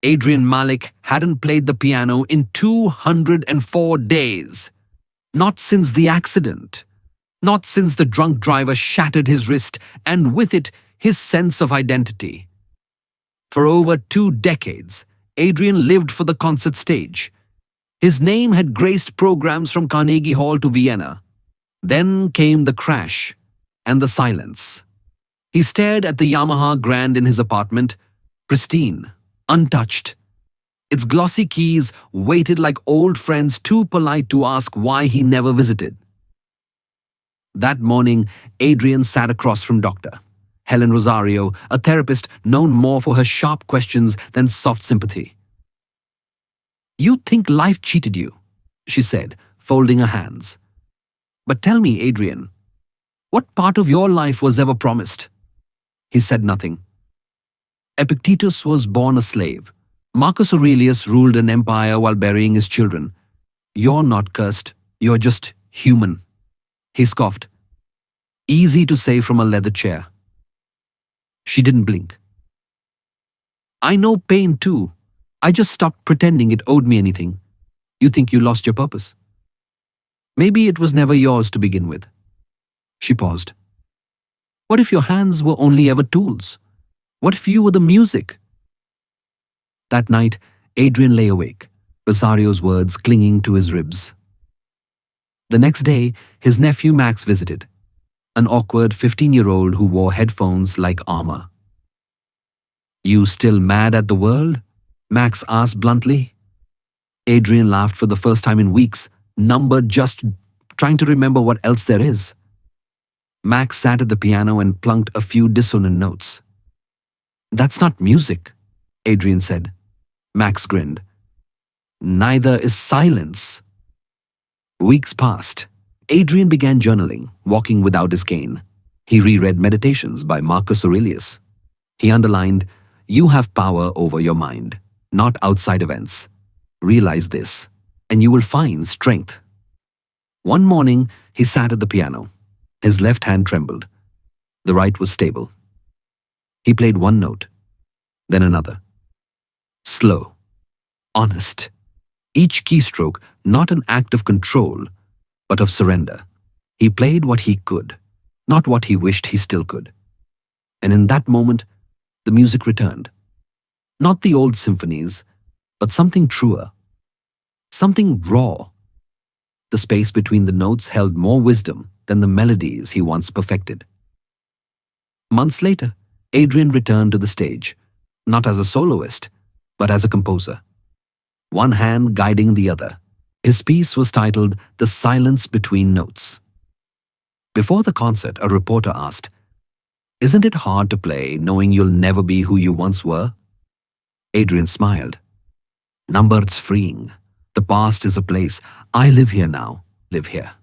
Adrian Malik hadn't played the piano in 204 days. Not since the accident. Not since the drunk driver shattered his wrist and with it his sense of identity. For over 2 decades, Adrian lived for the concert stage. His name had graced programs from Carnegie Hall to Vienna. Then came the crash and the silence. He stared at the Yamaha Grand in his apartment, pristine, untouched. Its glossy keys waited like old friends too polite to ask why he never visited. That morning, Adrian sat across from Dr. Helen Rosario, a therapist known more for her sharp questions than soft sympathy. "You think life cheated you," she said, folding her hands. "But tell me, Adrian, what part of your life was ever promised?" He said nothing. Epictetus was born a slave. Marcus Aurelius ruled an empire while burying his children. "You're not cursed, you're just human," he scoffed. Easy to say from a leather chair. She didn't blink. "I know pain too. I just stopped pretending it owed me anything. You think you lost your purpose? Maybe it was never yours to begin with." She paused. "What if your hands were only ever tools? What if you were the music?" That night, Adrian lay awake, Rosario's words clinging to his ribs. The next day, his nephew Max visited, an awkward 15-year-old who wore headphones like armor. "You still mad at the world?" Max asked bluntly. Adrian laughed for the first time in weeks, numbered, just trying to remember what else there is. Max sat at the piano and plunked a few dissonant notes. "That's not music," Adrian said. Max grinned. "Neither is silence." Weeks passed. Adrian began journaling, walking without his cane. He reread Meditations by Marcus Aurelius. He underlined, "You have power over your mind, not outside events. Realize this, and you will find strength." One morning, he sat at the piano. His left hand trembled. The right was stable. He played one note, then another. Slow, honest. Each keystroke not an act of control, but of surrender. He played what he could, not what he wished he still could. And in that moment, the music returned. Not the old symphonies, but something truer. Something raw. The space between the notes held more wisdom than the melodies he once perfected. Months later, Adrian returned to the stage, not as a soloist, but as a composer. One hand guiding the other. His piece was titled "The Silence Between Notes." Before the concert, a reporter asked, "Isn't it hard to play knowing you'll never be who you once were?" Adrian smiled. "Number, it's freeing. The past is a place. I live here now, live here."